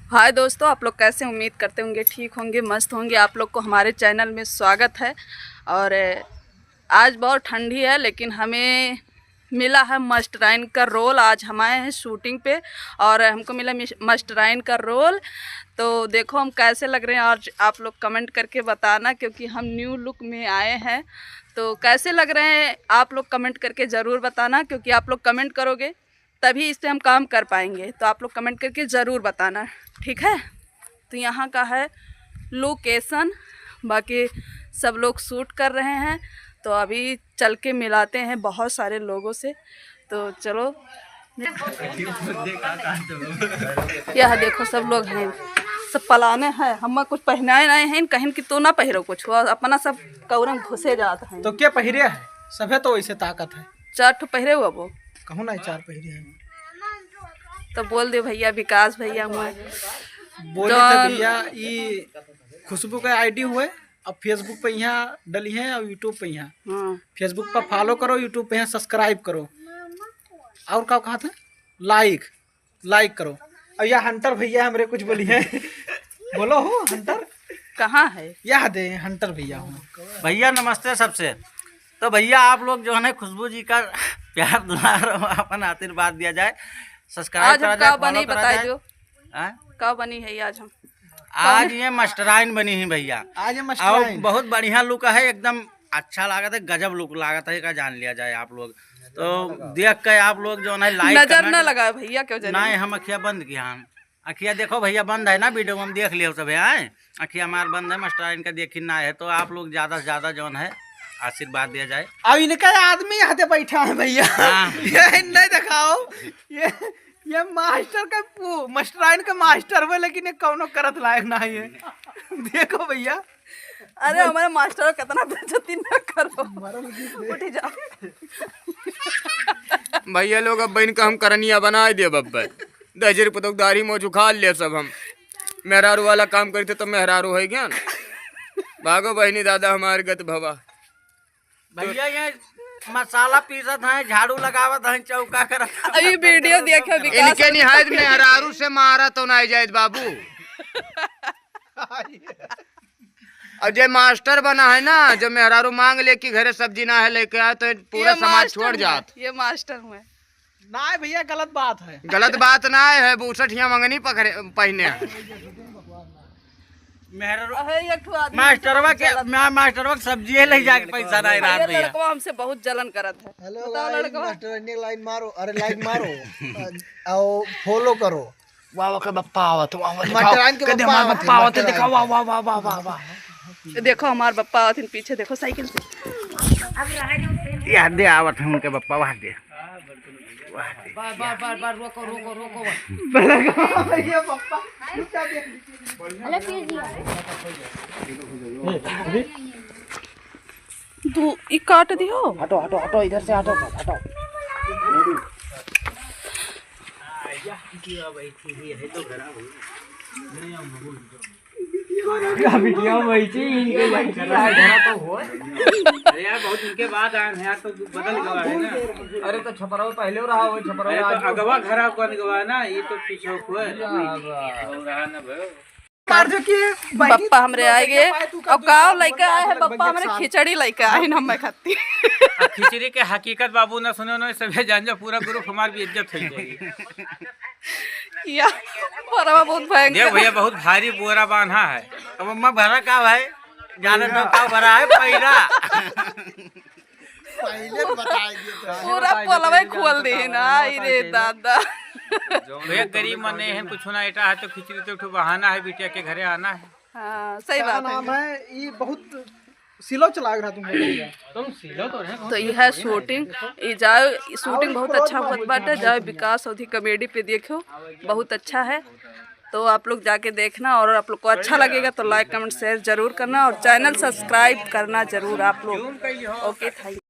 हाय दोस्तों, आप लोग कैसे? उम्मीद करते होंगे ठीक होंगे, मस्त होंगे। आप लोग को हमारे चैनल में स्वागत है। और आज बहुत ठंडी है, लेकिन हमें मिला है मास्टराइन का रोल। आज हम आए हैं शूटिंग पे और हमको मिला मास्टराइन का रोल। तो देखो हम कैसे लग रहे हैं और आप लोग कमेंट करके बताना, क्योंकि हम न्यू लुक में आए हैं। तो कैसे लग रहे हैं आप लोग कमेंट करके ज़रूर बताना, क्योंकि आप लोग कमेंट करोगे तभी इस पर हम काम कर पाएंगे। तो आप लोग कमेंट करके ज़रूर बताना, ठीक है। तो यहाँ का है लोकेशन, बाकी सब लोग शूट कर रहे हैं। तो अभी चल के मिलाते हैं बहुत सारे लोगों से। तो चलो, यह देखो सब लोग हैं, सब पलाने हैं। हम कुछ पहनाए नहीं हैं, कहीं कि तो ना पहिरो कुछ, अपना सब कौरम घुसे जाते हैं। तो क्या पहिरे है? सभे तो वैसे ताकत है। 4 ठो पहिरे हुआ वो कहूँ ना 4 पहिरे हैं। तो बोल दे भैया, विकास भैया हुए बोले थे भैया ये खुशबू का आईडी हुए। अब फेसबुक पे यहाँ डली है और यूट्यूब पे यहाँ। फेसबुक पर फॉलो करो, यूट्यूब पे यहाँ सब्सक्राइब करो, और क्या कहा था, लाइक करो। और यह हंटर भैया हमारे कुछ बोली है। बोलो हो हंटर कहाँ है? यह दे हंटर भैया हूँ। भैया नमस्ते सबसे। तो भैया आप लोग जो है ना खुशबू जी का प्यार दुलार अपन आशीर्वाद दिया जाए, सब्सक्राइब करा जाए, बनी बताई दो। का बनी है आज ये मास्टराइन बनी है भैया। आज और बहुत बढ़िया लुक है, एकदम अच्छा लागत है, गजब लुक लागत है का जान लिया जाए आप लोग। तो देख के आप लोग जो है लाइक नजर ना लगा भैया, क्यों नहीं हम अखिया बंद किया। हम अखिया देखो भैया बंद है ना, वीडियो हम देख लियो सब है। अखिया हमार बंद है, मास्टराइन का देखी ना है। तो आप लोग ज्यादा से ज्यादा जो है आशीर्वाद दिया जाए। अब इनका आदमी यहाँ पे बैठा है भैया। ये नहीं दिखाओ, ये मास्टर का मास्टराइन का मास्टर हुए, लेकिन ये कौनो करत लायक नहीं है। देखो भैया, अरे हमारे मास्टर कितना बेइज्जती ना करो, उठ जाओ भैया लोग। अब इनका हम करनिया बना दिए बब्बे 10 रुपये दाढ़ी मोछ उखाड़ ले सब। हम मेहरारू वाला काम करते तो मेहरारू है क्या? भागो बहनी दादा हमारे गत भवा। भैया ये मसाला पीसत है, झाड़ू लगावत है, चौका करत है। अभी वीडियो देखो विकास। इनके निहायत मेहरारू से मारा तो नहीं जायद बाबू। और जो मास्टर बना है ना, जो मेहरारू मांग ले कि घरे सब्जी ना है लेके आए, तो पूरा समाज छोड़ जात। ये मास्टर हुए ना भैया, गलत बात है। गलत बात ना है, बूसठिया मंगनी पकड़े पहने। मास्टरवा के सब्जी ले जाके पैसा नहीं रहा भैया। लड़कवा हमसे बहुत जलन करत है। हेलो मास्टर ने लाइन मारो, अरे लाइन मारो और फॉलो करो। वाह वाह के बप्पा आवत, वाह वाह मास्टराइन के बप्पा आवत, दिखाओ वाह वाह वाह वाह वाह वाह। देखो हमार बप्पा आवत पीछे, देखो साइकिल से। याद दे आवत है उनके बप्पा, वाह दे बार रोको रोको रोको। भैया पप्पा तू ई काट दियो। हटो हटो हटो, इधर से हटो हटो। वीडियो बैठी इनके तो हो। अरे यार बहुत इनके बाद आए हैं यार, तो बदल गवा है ना। अरे तो छपरा पहले रहा हो, छपरा तो अगवा खराब कौन गवा ना, ये तो पीछे हुआ रहा ना भाई। बप्पा हमरे आएगे। अब गाँव लड़का आए है, बप्पा हमरे खिचड़ी लड़का आए ना, मैं खाती। खिचड़ी के हकीकत बाबू ना सुनो ना, सब जान जा, पूरा ग्रुप हमारी भी इज्जत हो जाएगी। या बोरा बहुत भयंकर। देख भैया बहुत भारी बोरा बांधा है। अब अम्मा भरा का है, जाने तो का भरा है पैरा। पहले बता दिए पूरा पोलवे खोल दे ना, रे दादा। भैया गरीब मने हैं, कुछ ना इटा है तो खिचड़ी तो एक बहाना है, बिटिया के घरे आना है। हाँ सही क्या बात नाम है। है ये, बहुत सिलो चला रहा तुम सिलो तो है। तो यह शूटिंग जाओ, शूटिंग बहुत अच्छा होत बाटे। जाओ विकास अवधि कॉमेडी पे देखो, बहुत अच्छा है। तो आप लोग जाके देखना, और आप लोग को अच्छा लगेगा तो लाइक कमेंट शेयर जरूर करना, और चैनल सब्सक्राइब करना जरूर आप लोग। Okay, thank you.